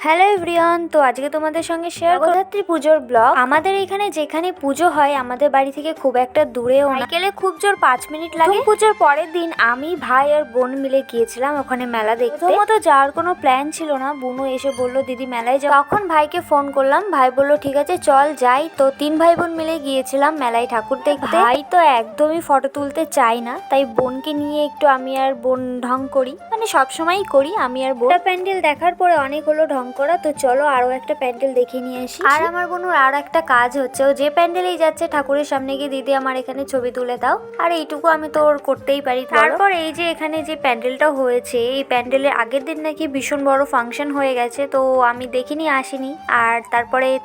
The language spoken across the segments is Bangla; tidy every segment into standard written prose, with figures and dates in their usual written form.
হ্যালো এভরিওয়ান, তো আজকে তোমাদের সঙ্গে শেয়ার জগদ্ধাত্রী পুজোর ব্লগ। আমাদের এখানে যেখানে পুজো হয় আমাদের বাড়ি থেকে খুব একটা দূরেও না, সাইকেলে খুব জোর 5 মিনিট লাগে। পুজোর পরের দিন আমি, ভাই আর বোন মিলে গিয়েছিলাম ওখানে মেলা দেখতে। প্রথমত যাওয়ার কোনো প্ল্যান ছিল না, বুনু এসে বললো দিদি মেলায় যাও। তখন ভাইকে ফোন করলাম, ভাই বললো ঠিক আছে চল যাই। তো 3 ভাই বোন মিলে গিয়েছিলাম মেলায় ঠাকুর দেখতে। ভাই তো একদমই ফটো তুলতে চাই না, তাই বোনকে নিয়ে একটু আমি আর বোন ঢং করি, মানে সবসময়ই করি আমি আর বোন। প্যান্ডেল দেখার পরে অনেক হলো ঢং করা, তো চলো আরো একটা প্যান্ডেল দেখে নিয়ে আসি। আর আমার বোনুর আর একটা কাজ হচ্ছে, ও যে প্যান্ডেলেই যাচ্ছে ঠাকুরের সামনে গিয়ে দিদি আমার এখানে ছবি তুলে দাও, আর এইটুকু আমি তো ওর করতেই পারি। তারপর এই যে এখানে যে প্যান্ডেলটা হয়েছে, এই প্যান্ডেলের আগের দিন নাকি ভীষণ বড় ফাংশন হয়ে গেছে, তো আমি দেখিনি, আসিনি। আর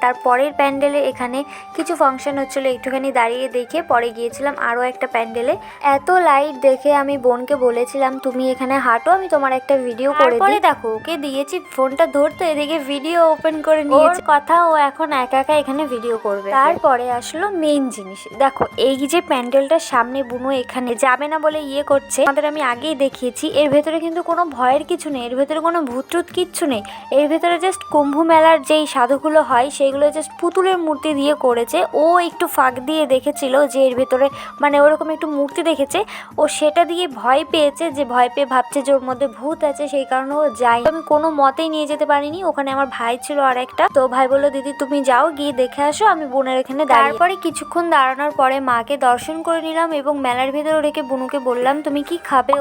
তারপরের প্যান্ডেলে এখানে কিছু ফাংশন হচ্ছিল, একটুখানি দাঁড়িয়ে দেখে পরে গিয়েছিলাম আরো একটা প্যান্ডেলে। এত লাইট দেখে আমি বোনকে বলেছিলাম তুমি এখানে হাঁটো, আমি তোমার একটা ভিডিও করে দিই। দেখো ওকে দিয়েছি ফোনটা ধরতে, এদিকে ভিডিও ওপেন করে নিয়েছে। কথা ও এখন একা একা এখানে ভিডিও করবে। তারপরে আসলো মেইন জিনিস, দেখো এই যে প্যান্ডেলটার সামনে বুনু এখানে যাবে না বলে ইয়ে করছে, আমাদের আমি আগেই দেখিয়েছি। এর ভেতরে কিন্তু কোনো ভয়ের কিছু নেই, এর ভেতরে কোনো ভূতটুত কিচ্ছু নেই। এর ভেতরে জাস্ট কুম্ভ মেলার যেই সাধুগুলো হয় সেইগুলো জাস্ট পুতুলের মূর্তি দিয়ে করেছে। ও একটু ফাঁক দিয়ে দেখেছিল যে এর ভেতরে মানে ওরকম একটু মূর্তি দেখেছে, ও সেটা দিয়ে ভয় পেয়েছে, যে ভয় পেয়ে ভাবছে যে ওর মধ্যে ভূত আছে, সেই কারণে ও যায়। আমি কোনো মতেই নিয়ে যেতে পারিনি, ওখানে আমার ভাই ছিল আর একটা। তো ভাই বললো দিদি তুমি যাও, গিয়ে দেখে আসো, আমি বোনের এখানে দাঁড়িয়ে। তারপরে কিছুক্ষণ দাঁড়ানোর পরে মাকে দর্শন করে নিলাম এবং মেলার ভেতরে রেখে বুনুকে বললাম তুমি কি খাবে।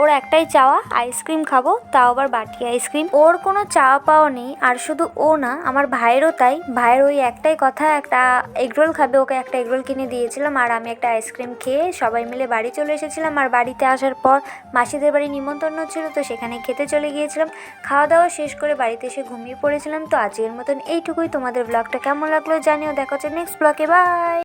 ওর একটাই চাওয়া আইসক্রিম খাবো, তাও আবার বাটি আইসক্রিম। ওর কোনো চাওয়া পাওয়া নেই, আর শুধু ও না আমার ভাইয়েরও তাই। ভাইয়ের ওই একটাই কথা, একটা এগরোল খাবে, ওকে একটা এগরোল কিনে দিয়েছিলাম, আর আমি একটা আইসক্রিম খেয়ে সবাই মিলে বাড়ি চলে এসেছিলাম। আর বাড়িতে আসার পর মাসিদের বাড়ি নিমন্ত্রণ ছিল, তো সেখানে খেতে চলে গিয়েছিলাম। খাওয়া দাওয়া শেষ করে বাড়িতে এসে ঘুমিয়ে পড়েছিলাম। তো আজকের মতন এইটুকুই। তোমাদের ব্লগটা কেমন লাগলো জানিও, দেখা হচ্ছে নেক্সট ব্লগে, বাই।